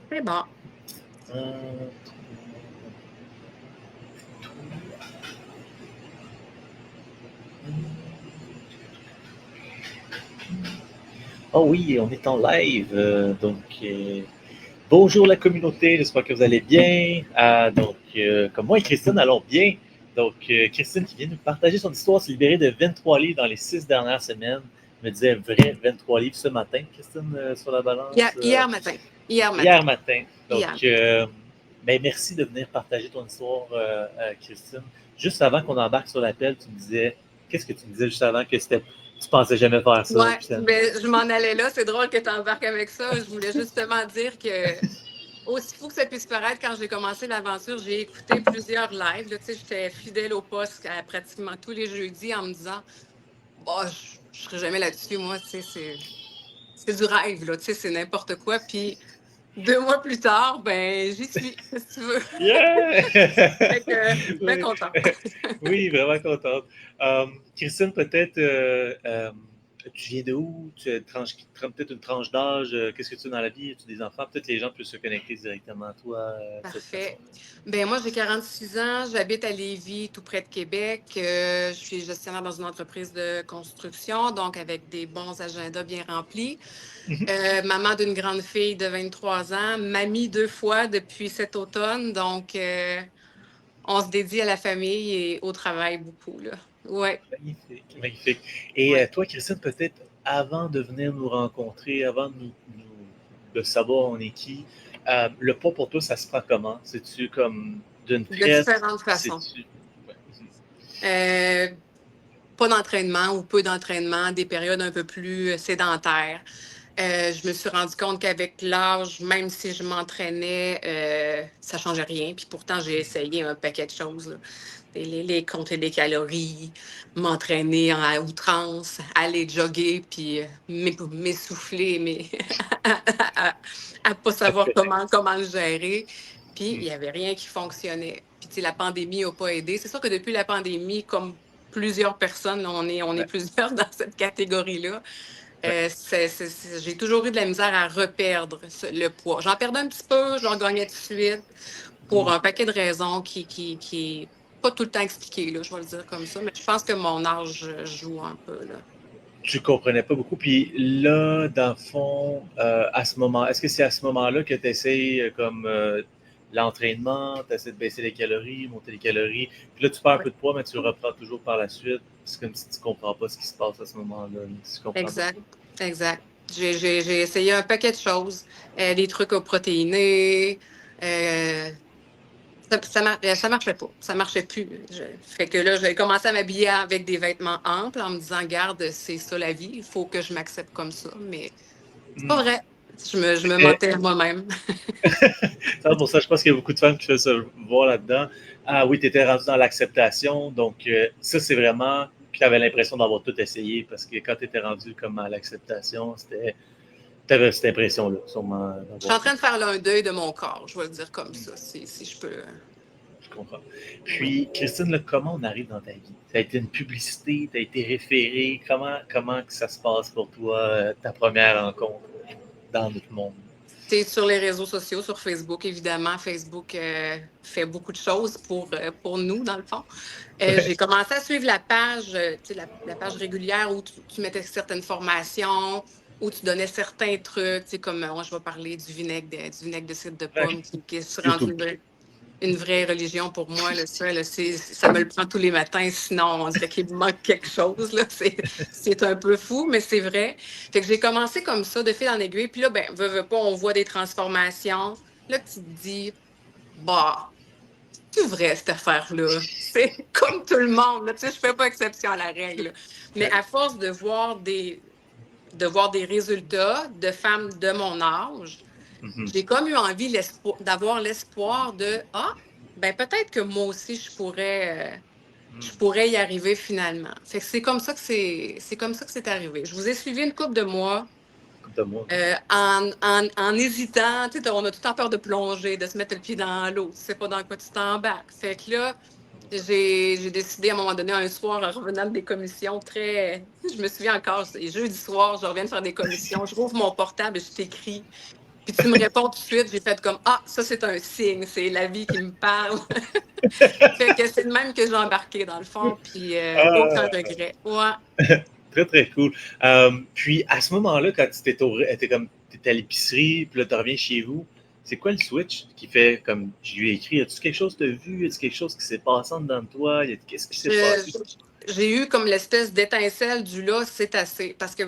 C'est bon. Euh, Oh oui, on est en live. Bonjour la communauté, j'espère que vous allez bien. Comme moi et Christine allons bien. Christine qui vient nous partager son histoire, s'est libérée de 23 livres dans les 6 dernières semaines. Je me disais vrai 23 livres ce matin, Christine, sur la Hier, balance. hier matin. Hier matin. Hier matin. Hier. Merci de venir partager ton histoire, Christine. Juste avant qu'on embarque sur l'appel, tu me disais, qu'est-ce que tu me disais juste avant que c'était, tu pensais jamais faire ça? Ouais, mais je m'en allais là. C'est drôle que tu embarques avec ça. Je voulais justement dire que, aussi fou que ça puisse paraître, quand j'ai commencé l'aventure, j'ai écouté plusieurs lives. Là, tu sais, j'étais fidèle au poste à pratiquement tous les jeudis en me disant, bah, je serai jamais là-dessus, moi. Tu sais, c'est du rêve, là. Tu sais, c'est n'importe quoi. Puis 2 mois plus tard, ben, j'y suis, si tu veux. Yeah! Fait que, bien Oui. content. Oui, vraiment contente. Christine, peut-être, tu viens de où? Tu as peut-être une tranche d'âge. Qu'est-ce que tu as dans la vie? As-tu des enfants? Peut-être les gens peuvent se connecter directement à toi de cette Parfait. façon-là. Ben moi, j'ai 46 ans, j'habite à Lévis, tout près de Québec. Je suis gestionnaire dans une entreprise de construction, donc avec des bons agendas bien remplis. Mhm. Maman d'une grande fille de 23 ans, mamie 2 fois depuis cet automne, donc on se dédie à la famille et au travail beaucoup, là. Ouais, Magnifique, magnifique. Et ouais. toi, Christine, peut-être avant de venir nous rencontrer, avant de savoir on est qui, le poids pour toi, ça se prend comment? C'est-tu comme d'une De traite? différentes façons. C'est-tu... Ouais. Euh, Pas d'entraînement ou peu d'entraînement, des périodes un peu plus sédentaires. Je me suis rendu compte qu'avec l'âge, même si je m'entraînais, ça ne changeait rien. Puis pourtant, j'ai essayé un paquet de choses, là. Compter les calories, m'entraîner à outrance, aller jogger, puis m'essouffler, mais à pas savoir comment le gérer. Puis il n'y avait rien qui fonctionnait. Puis tu sais, la pandémie n'a pas aidé. C'est sûr que depuis la pandémie, comme plusieurs personnes, là, on est Ouais, plusieurs dans cette catégorie-là. ouais. J'ai toujours eu de la misère à reperdre le poids. J'en perdais un petit peu, je le regagnais tout de suite pour Mm. un paquet de raisons qui est pas tout le temps expliqué, là, je vais le dire comme ça, mais je pense que mon âge joue un peu, là. Tu comprenais pas beaucoup. Puis là, dans le fond, à ce moment, est-ce que c'est à ce moment-là que tu essayes l'entraînement, tu essaies de baisser les calories, monter les calories, puis là, tu perds un Ouais. peu de poids, mais tu le reprends toujours par la suite. C'est comme si tu comprends pas ce qui se passe à ce moment-là. Si tu comprends un Exact, peu. exact. J'ai essayé un paquet de choses, des trucs aux protéinés, euh, ça marchait pas. Ça marchait plus. Fait que là, j'ai commencé à m'habiller avec des vêtements amples en me disant, garde, c'est ça la vie, il faut que je m'accepte comme ça. Mais c'est pas Mm. vrai. Je me C'était mentais à moi-même. ça, pour ça, je pense qu'il y a beaucoup de femmes qui font se voir là-dedans. Ah oui, tu étais rendu dans l'acceptation. Donc, ça, c'est vraiment. Puis, tu avais l'impression d'avoir tout essayé parce que quand tu étais rendu comme à l'acceptation, tu avais cette impression-là, sûrement, Je suis d'avoir en tout. train de faire là, un deuil de mon corps, je vais le dire comme ça, si je peux. Je comprends. Oui. Puis, Christine, là, comment on arrive dans ta vie? Ça a été une publicité, tu as été référée. Comment que ça se passe pour toi, ta première rencontre dans notre monde? C'est sur les réseaux sociaux, sur Facebook, évidemment. Facebook fait beaucoup de choses pour nous, dans le fond. J'ai commencé à suivre la page, tu sais, la page régulière où tu mettais certaines formations, où tu donnais certains trucs, tu sais, comme moi, je vais parler du vinaigre de cidre de Ouais. pomme qui est rendu YouTube. une vraie religion pour moi. Là, ça, là, ça me le prend tous les matins, sinon on dirait qu'il me manque quelque chose. Là. C'est un peu fou, mais c'est vrai. Fait que j'ai commencé comme ça, de fil en aiguille. Puis là, ben, veux pas, on voit des transformations. Là, tu te dis, bah, c'est vrai cette affaire-là. C'est comme tout le monde. Là. Tu sais, je fais pas exception à la règle. Mais Ouais. à force de voir des résultats de femmes de mon âge, Mhm. j'ai comme eu envie d'avoir l'espoir de ah, ben peut-être que moi aussi je pourrais y arriver finalement. Fait que c'est comme ça que c'est arrivé. Je vous ai suivi une couple de mois Comme de moi. en hésitant. Tu sais, on a tout le temps peur de plonger, de se mettre le pied dans l'eau. Tu sais pas dans quoi tu t'embarques. Fait que là, j'ai décidé à un moment donné, un soir, en revenant des commissions je me souviens encore, c'est jeudi soir, je reviens de faire des commissions, je rouvre mon portable et je t'écris. Puis tu me réponds tout de suite, j'ai fait comme ah, ça c'est un signe, c'est la vie qui me parle. Fait que c'est le même que j'ai embarqué dans le fond, puis aucun regret. Ouais. Très, très cool. Puis, à ce moment-là, quand tu t'es à l'épicerie, puis là, tu reviens chez vous, c'est quoi le switch qui fait comme je lui ai écrit? As-tu quelque chose que tu as vu? As-tu quelque chose qui s'est passé en dedans de toi? Qu'est-ce qui s'est passé? J'ai eu comme l'espèce d'étincelle du là, c'est assez. Parce que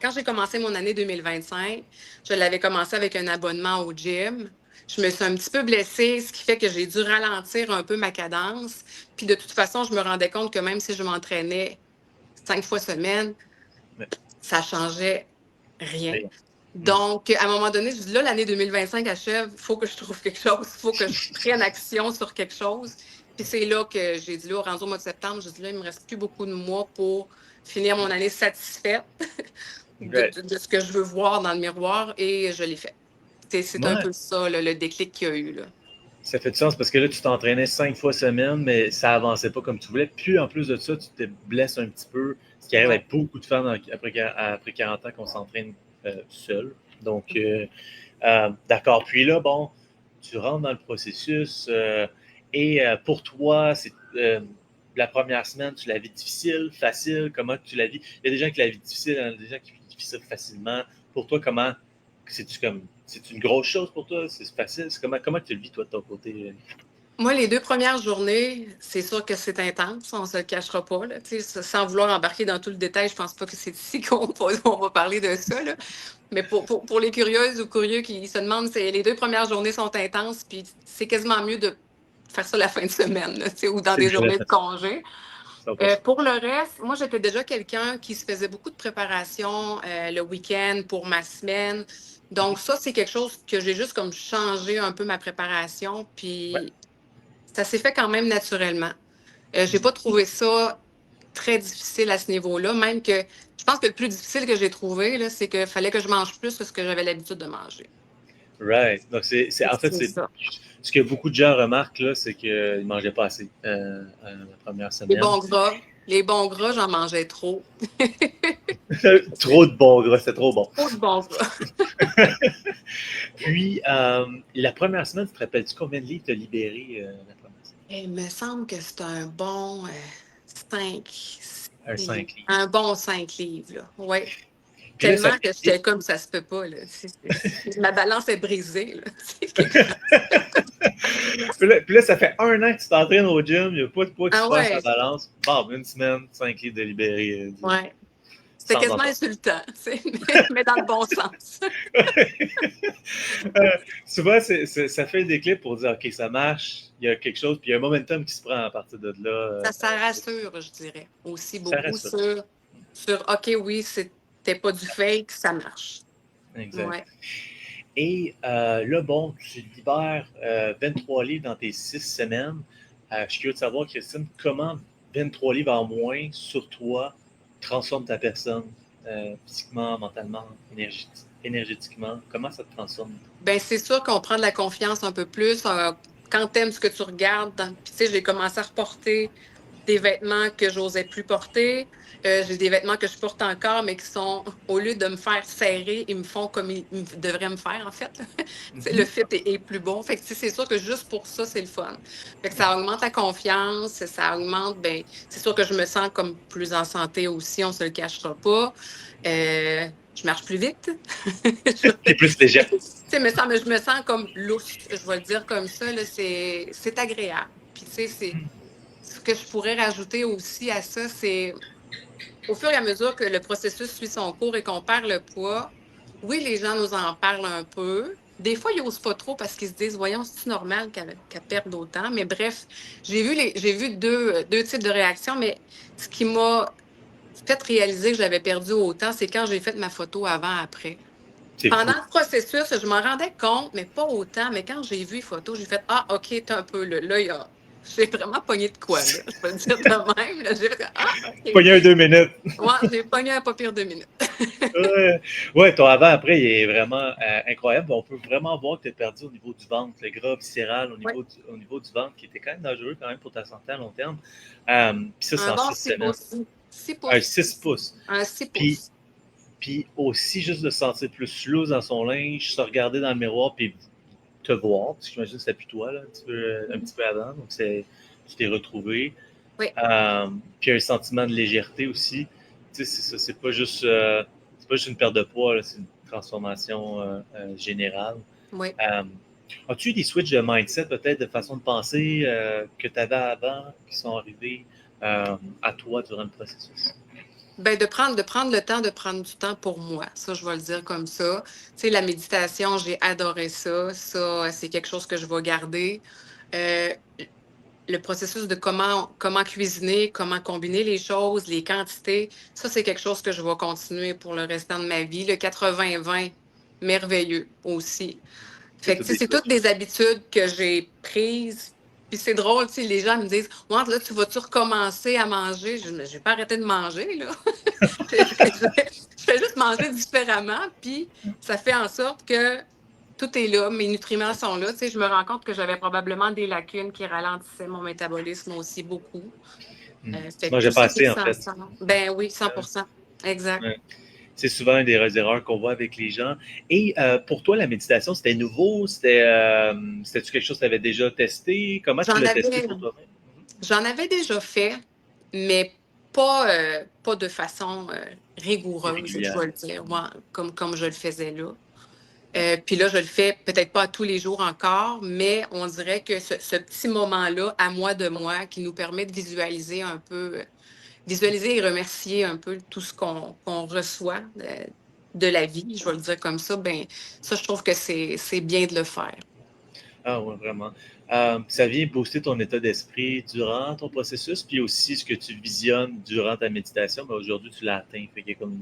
quand j'ai commencé mon année 2025, je l'avais commencé avec un abonnement au gym. Je me suis un petit peu blessée, ce qui fait que j'ai dû ralentir un peu ma cadence. Puis de toute façon, je me rendais compte que même si je m'entraînais 5 fois semaine, Ouais. ça changeait rien. Rien. Donc, à un moment donné, je dis là, l'année 2025 achève, il faut que je trouve quelque chose, il faut que je prenne action sur quelque chose. Puis c'est là que j'ai dit, là, rendu au mois de septembre, j'ai dit là, il me reste plus beaucoup de mois pour finir mon année satisfaite Ouais. de ce que je veux voir dans le miroir et je l'ai fait. C'est un Ouais. peu ça, le déclic qu'il y a eu. Là. Ça fait du sens parce que là, tu t'entraînais 5 fois semaine, mais ça avançait pas comme tu voulais. Puis en plus de ça, tu te blesses un petit peu, ce qui arrive Ouais. avec beaucoup de femmes après 40 ans qu'on s'entraîne seul. Donc, d'accord. Puis là, bon, tu rentres dans le processus et pour toi, c'est la première semaine, tu la vis difficile, facile, comment tu la vis? Il y a des gens qui la vivent difficile, il y a des gens qui vivent difficile facilement. Pour toi, comment c'est une grosse chose pour toi? C'est facile? Comment tu le vis, toi, de ton côté? Moi, les 2 premières journées, c'est sûr que c'est intense, on ne se le cachera pas. Là, sans vouloir embarquer dans tout le détail, je pense pas que c'est ici qu'on va parler de ça. Là. Mais pour les curieuses ou curieux qui se demandent, les 2 premières journées sont intenses, puis c'est quasiment mieux de faire ça la fin de semaine, là, ou dans C'est des mieux la journées de fatigue. congé. 100%. Pour le reste, moi, j'étais déjà quelqu'un qui se faisait beaucoup de préparation le week-end pour ma semaine. Donc, ça, c'est quelque chose que j'ai juste comme changé un peu ma préparation, Ouais. puis ça s'est fait quand même naturellement. J'ai pas trouvé ça très difficile à ce niveau-là, même que je pense que le plus difficile que j'ai trouvé, là, c'est qu'il fallait que je mange plus que ce que j'avais l'habitude de manger. Right. Donc, en fait, C'est ça. ce que beaucoup de gens remarquent, là, c'est qu'ils ne mangeaient pas assez la première Les semaine. bons gras. Les bons gras, j'en mangeais trop. Trop de bon gras, c'était trop bon. Trop de bons gras. Puis, la première semaine, tu te rappelles-tu combien de livres tu as libéré la première semaine? Il me semble que c'est un bon 5. Un 5 livres. Un bon 5 livres, là. Oui. Puis là, ça Tellement que fait. j'étais comme ça se peut pas, là. Ma balance est brisée, là. Puis là, ça fait 1 an que tu t'entraînes au gym, il n'y a pas de poids qui se Ah passe à la ouais. balance. Bam, une semaine, 5 livres de libéré. Ouais. C'était Sans quasiment entendre. insultant, mais dans le bon sens. Souvent, ça fait des clips pour dire, OK, ça marche, il y a quelque chose, puis il y a un momentum qui se prend à partir de là. Ça rassure, je dirais, aussi Ça beaucoup reste ça. sur OK, oui, c'était pas du fake, ça marche. Exact. Ouais. Et là, bon, tu libères 23 livres dans tes 6 semaines. Je suis curieux de savoir, Christine, comment 23 livres en moins sur toi transforme ta personne physiquement, mentalement, énergétiquement? Comment ça te transforme? Ben c'est sûr qu'on prend de la confiance un peu plus. Quand tu aimes ce que tu regardes, puis tu sais, j'ai commencé à reporter des vêtements que j'osais plus porter. J'ai des vêtements que je porte encore, mais qui sont, au lieu de me faire serrer, ils me font comme ils devraient me faire, en fait. Le fit est plus bon. Fait que c'est sûr que juste pour ça, c'est le fun. Fait que ça augmente la confiance, ça augmente, ben, c'est sûr que je me sens comme plus en santé aussi, on se le cachera pas. Je marche plus vite. T'es plus léger. Je me sens comme lousse, je vais le dire comme ça, là, c'est agréable. Puis, tu sais, ce que je pourrais rajouter aussi à ça, c'est au fur et à mesure que le processus suit son cours et qu'on perd le poids, oui, les gens nous en parlent un peu. Des fois, ils n'osent pas trop parce qu'ils se disent, voyons, c'est normal qu'elle perde autant. Mais bref, j'ai vu deux types de réactions, mais ce qui m'a fait réaliser que j'avais perdu autant, c'est quand j'ai fait ma photo avant-après. C'est Pendant fou. le processus, je m'en rendais compte, mais pas autant. Mais quand j'ai vu les photos, j'ai fait ah, OK, t'es un peu là. Là, j'ai vraiment pogné de quoi, là. Je peux le dire de même. Là. J'ai fait ah, OK. Pogné un 2 minutes. Ouais, j'ai pogné un pas pire 2 minutes. Ouais, ton avant-après, il est vraiment incroyable. On peut vraiment voir que tu as perdu au niveau du ventre, le gras viscéral Ouais. au niveau du ventre, qui était quand même dangereux quand même pour ta santé à long terme. Puis ça, c'est Un en bon 6 6 semaines. pouces. 6 Un pouces. 6 pouces. Un 6 Puis pouces. Puis aussi, juste de se sentir plus loose dans son linge, se regarder dans le miroir, puis te voir, parce que j'imagine que c'était plus toi, là, un petit peu avant, donc tu t'es retrouvé. Oui, Puis un sentiment de légèreté aussi. Tu sais, c'est ça, c'est pas juste une perte de poids, là, c'est une transformation générale. oui. Euh, As-tu eu des switches de mindset, peut-être, de façon de penser que tu avais avant, qui sont arrivés à toi durant le processus? Ben, de prendre le temps, de prendre du temps pour moi. Ça, je vais le dire comme ça. Tu sais, la méditation, j'ai adoré ça. Ça, c'est quelque chose que je vais garder. Euh, le processus de comment cuisiner, comment combiner les choses, les quantités, ça, c'est quelque chose que je vais continuer pour le restant de ma vie. Le 80-20, merveilleux aussi. C'est Fait que, tout tu sais, des c'est toutes switches. des habitudes que j'ai prises. Puis c'est drôle, tu sais, les gens me disent, ouais, là, tu vas-tu recommencer à manger? Je n'ai pas arrêté de manger, là. Je fais juste manger différemment, puis ça fait en sorte que tout est là, mes nutriments sont là. Tu sais, je me rends compte que j'avais probablement des lacunes qui ralentissaient mon métabolisme aussi beaucoup. Tu Fait que tout mangeais pas ça assez, fixe en fait. ensemble. Ben oui, 100%. Exact. Ouais. C'est souvent une des erreurs qu'on voit avec les gens. Et pour toi, la méditation, c'était nouveau? C'était-tu quelque chose que tu avais déjà testé? Comment tu J'en l'as testé avais, pour toi-même? j'en avais déjà fait, mais pas de façon rigoureuse, je Régulière. vais le dire, moi, comme je le faisais là. Puis là, je le fais peut-être pas tous les jours encore, mais on dirait que ce petit moment-là, à moi de moi, qui nous permet de visualiser et remercier un peu tout ce qu'on reçoit de la vie, je vais le dire comme ça, ben ça, je trouve que c'est bien de le faire. Ah ouais, vraiment. Ça vient booster ton état d'esprit durant ton processus, puis aussi ce que tu visionnes durant ta méditation, mais aujourd'hui, tu l'as atteint. Fait qu'il y a comme,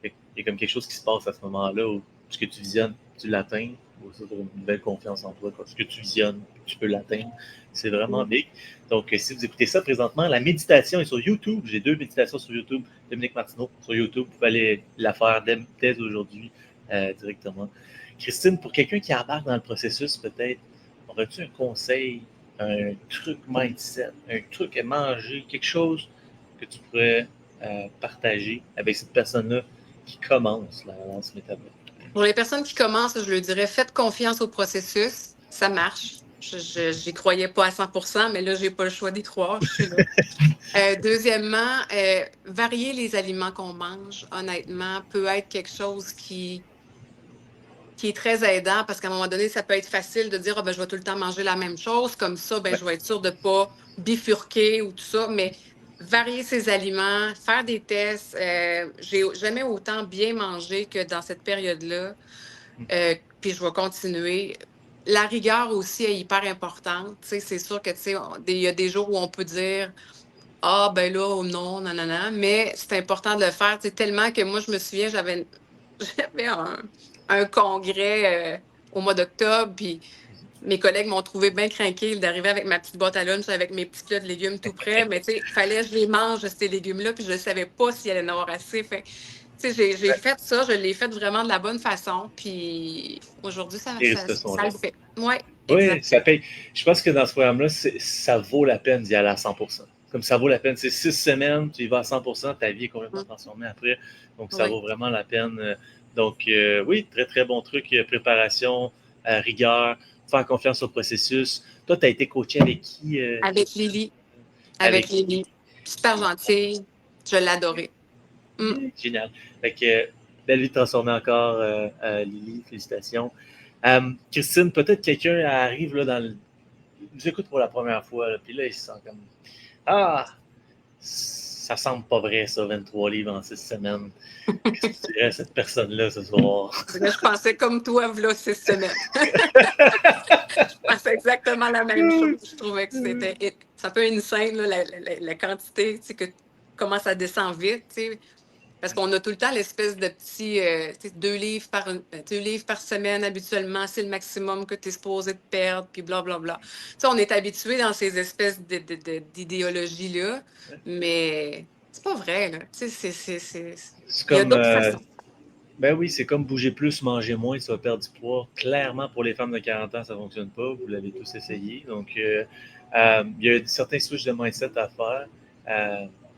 il y a comme quelque chose qui se passe à ce moment-là où ce que tu visionnes, tu l'atteins. Ça, tu as une belle confiance en toi. Quoi. Ce que tu visionnes, tu peux l'atteindre. C'est vraiment Mm. big. Donc, si vous écoutez ça présentement, la méditation est sur YouTube. J'ai 2 méditations sur YouTube. Dominique Martineau sur YouTube. Vous pouvez aller la faire dès aujourd'hui directement. Christine, pour quelqu'un qui embarque dans le processus, peut-être, aurais-tu un conseil, un truc mindset, un truc à manger, quelque chose que tu pourrais partager avec cette personne-là qui commence la relance métabolique? Pour les personnes qui commencent, je leur dirais, faites confiance au processus, ça marche. J'y croyais pas à 100%, mais là, j'ai pas le choix d'y croire, je suis là. Deuxièmement, varier les aliments qu'on mange, honnêtement, peut être quelque chose qui est très aidant parce qu'à un moment donné, ça peut être facile de dire ah, ben, je vais tout le temps manger la même chose, comme ça, ben, Ouais. je vais être sûre de ne pas bifurquer ou tout ça. Mais varier ses aliments, faire des tests. J'ai jamais autant bien mangé que dans cette période-là. Puis je vais continuer. La rigueur aussi est hyper importante. Tu sais, c'est sûr que tu sais, il y a des jours où on peut dire ah, ben là, oh non, non, non, non. Mais c'est important de le faire. Tu sais, tellement que moi, je me souviens, j'avais un congrès au mois d'octobre, puis mes collègues m'ont trouvé bien tranquille d'arriver avec ma petite boîte à lunch avec mes petits plats de légumes tout prêts. Mais tu sais, il fallait que je les mange, ces légumes-là, puis je ne savais pas s'il allait en avoir assez. Fait tu sais, j'ai fait ça, je l'ai fait vraiment de la bonne façon, puis aujourd'hui, ça, Les ça, résultats sont ça là. le fait. Oui, Oui, exact. ça paye. Je pense que dans ce programme-là, ça vaut la peine d'y aller à 100%. Comme ça vaut la peine. C'est 6 semaines, tu y vas à 100%, ta vie est complètement Mm. transformée après. Donc, ça Oui. vaut vraiment la peine. Donc, oui, très, très bon truc. Préparation, rigueur, faire confiance au processus. Toi, tu as été coaché avec qui, Avec Christine? Lily. Avec Avec Lily. Lily. Super gentille. Je l'adorais. Mm. Génial. Fait que, belle vie de transformer encore, Lily. Félicitations. Christine, peut-être quelqu'un arrive là, il nous écoute pour la première fois, là, puis là, il se sent comme ah, ça semble pas vrai, ça, 23 livres en 6 semaines. Qu'est-ce que tu dirais à cette personne-là ce soir? Je pensais comme toi, v'là 6 semaines. Je pensais exactement la même chose. Je trouvais que c'est un peu insane, là, la quantité, tu sais, comment ça descend vite, tu sais. Parce qu'on a tout le temps l'espèce de petit, tu sais, 2 livres par semaine habituellement, c'est le maximum que tu es supposé de perdre, puis blablabla. Tu sais, on est habitué dans ces espèces d'idéologies-là, mais c'est pas vrai, là. Tu sais, C'est il y a comme, d'autres façons. ben oui, c'est comme bouger plus, manger moins, tu vas perdre du poids. Clairement, pour les femmes de 40 ans, ça ne fonctionne pas. Vous l'avez tous essayé. Donc, il y a certains switches de mindset à faire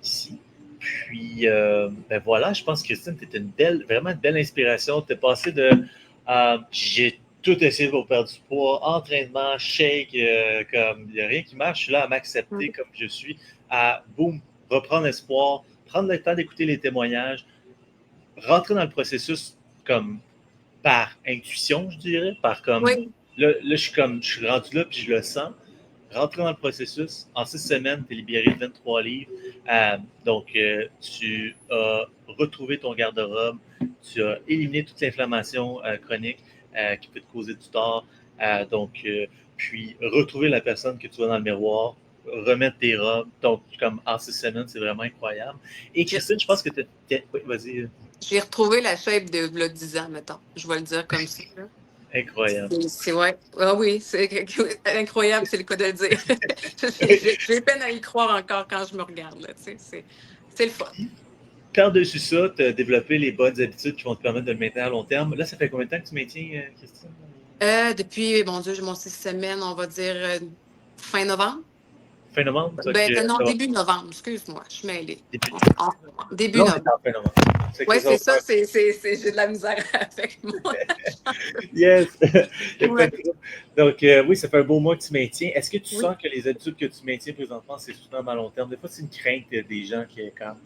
ici. Puis, ben voilà, je pense que Christine, tu étais vraiment une belle inspiration. Tu es passé de j'ai tout essayé pour perdre du poids, entraînement, shake, comme il n'y a rien qui marche, je suis là à m'accepter comme je suis, à boum, reprendre espoir, prendre le temps d'écouter les témoignages, rentrer dans le processus comme par intuition, je dirais, par comme Oui. là je suis rendu là puis je le sens. Rentrer dans le processus, en 6 semaines, tu es libéré de 23 livres. Donc, tu as retrouvé ton garde-robe, tu as éliminé toute l'inflammation chronique qui peut te causer du tort. Puis retrouver la personne que tu vois dans le miroir, remettre tes robes. Donc, comme en 6 semaines, c'est vraiment incroyable. Et Christine, je pense que tu es. Oui, vas-y. J'ai retrouvé la shape de v'là 10 ans, mettons. Je vais le dire comme ça. Incroyable. C'est ouais. Ah oui, c'est incroyable, c'est le cas de le dire. J'ai peine à y croire encore quand je me regarde. Là, c'est le fun. Par-dessus ça, tu as développé les bonnes habitudes qui vont te permettre de le maintenir à long terme. Là, ça fait combien de temps que tu maintiens, Christine? Depuis, mon Dieu, j'ai mon 6 semaines, on va dire fin novembre. Fin novembre? Donc, Non, ça va. début novembre, excuse-moi, je suis mêlée. Début. Début Là, on est novembre. en fin novembre. Oui, Ça va c'est ça, faire. j'ai de la misère avec moi. Yes! Il y a pas Ouais. de trouble. Donc, oui, ça fait un beau mois que tu maintiens. Est-ce que tu Oui. sens que les habitudes que tu maintiens présentement, c'est soutenable à long terme? Des fois, c'est une crainte des gens qui est comme.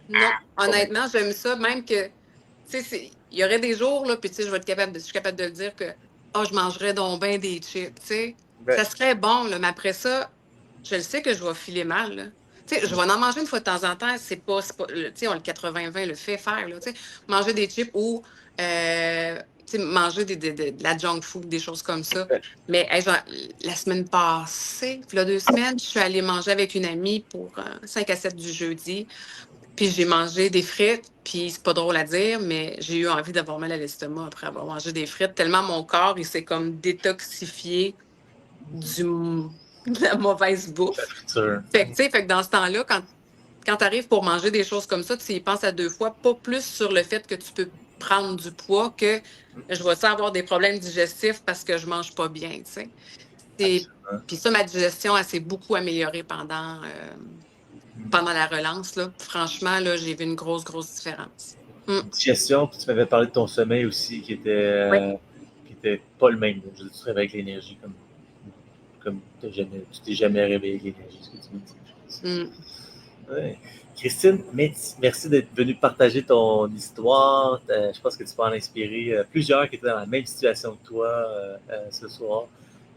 Non, Pas mal. honnêtement, j'aime ça, même que, tu sais, il y aurait des jours, là, puis tu sais, je suis capable de le dire que, oh, je mangerais donc bien des chips, tu sais. Ben, Ça serait bon, là, mais après ça, je le sais que je vais filer mal, là. Tu sais, je vais en manger une fois de temps en temps, c'est pas tu sais, on le 80-20 le fait faire, là, tu sais. Manger des chips ou, tu sais, manger de la junk food, des choses comme ça. ben, Mais hey, la semaine passée, il y a 2 semaines, je suis allée manger avec une amie pour 5 à 7 du jeudi. Puis j'ai mangé des frites, puis c'est pas drôle à dire, mais j'ai eu envie d'avoir mal à l'estomac après avoir mangé des frites, tellement mon corps, il s'est comme détoxifié de la mauvaise la bouffe. friture. Fait que, tu sais, fait que dans ce temps-là, quand tu arrives pour manger des choses comme ça, tu y penses à 2 fois, pas plus sur le fait que tu peux prendre du poids que je vais avoir des problèmes digestifs parce que je mange pas bien, tu sais. Absolument. Puis ça, ma digestion, elle s'est beaucoup améliorée pendant la relance, là. Franchement, là, j'ai vu une grosse, grosse différence. Digestion, puis tu m'avais parlé de ton sommeil aussi Oui. qui était pas le même. Je veux dire, tu te réveilles avec l'énergie comme tu t'es jamais réveillé avec l'énergie, ce que tu me dis. Ouais. Christine, merci d'être venue partager ton histoire. Je pense que tu peux en inspirer plusieurs qui étaient dans la même situation que toi ce soir.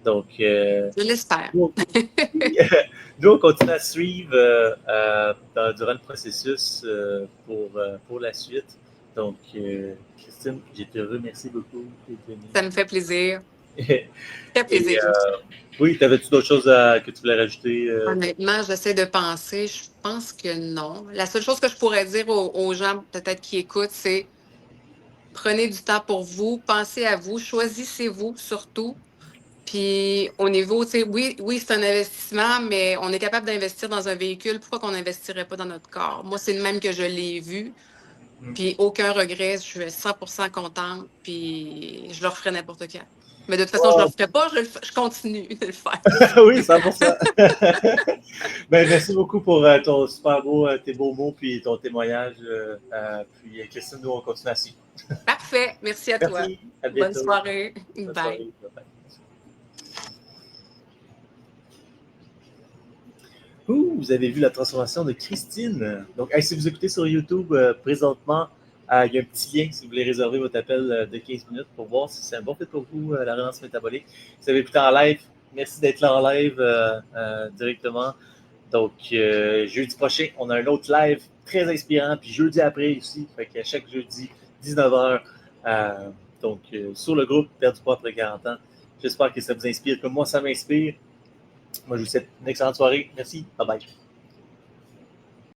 Donc, Je l'espère. nous, nous, on continue à suivre durant le processus pour la suite. Donc, Christine, je te remercie beaucoup d'être Ça me fait plaisir. venue. Très Et plaisir. oui, t'avais-tu d'autres choses que tu voulais rajouter? Honnêtement, j'essaie de penser. Je pense que non. La seule chose que je pourrais dire aux gens, peut-être qui écoutent, c'est prenez du temps pour vous, pensez à vous, choisissez-vous surtout. Puis au niveau, tu sais, oui, c'est un investissement, mais on est capable d'investir dans un véhicule. Pourquoi qu'on n'investirait pas dans notre corps? Moi, c'est le même que je l'ai vu. Puis aucun regret, je suis 100% contente, puis je le referai n'importe quand. Mais de toute façon, je ne le Wow! referai pas, je continue de le faire. Oui, 100%. Ben, merci beaucoup pour ton super beau, tes beaux mots puis ton témoignage. Puis Christine, nous, on continue à suivre. Parfait. Merci à toi. Merci, à Bonne bientôt. soirée. Bonne Bye. soirée. Bye-bye. Ouh, vous avez vu la transformation de Christine. Donc, si vous écoutez sur YouTube présentement, il y a un petit lien si vous voulez réserver votre appel de 15 minutes pour voir si c'est un bon fit pour vous, la relance métabolique. Si vous avez écouté en live, merci d'être là en live directement. Donc, jeudi prochain, on a un autre live très inspirant. Puis jeudi après aussi, fait qu'à chaque jeudi, 19h. Sur le groupe Perdre du poids après 40 ans. J'espère que ça vous inspire comme moi, ça m'inspire. Moi, je vous souhaite une excellente soirée. Merci. Bye bye.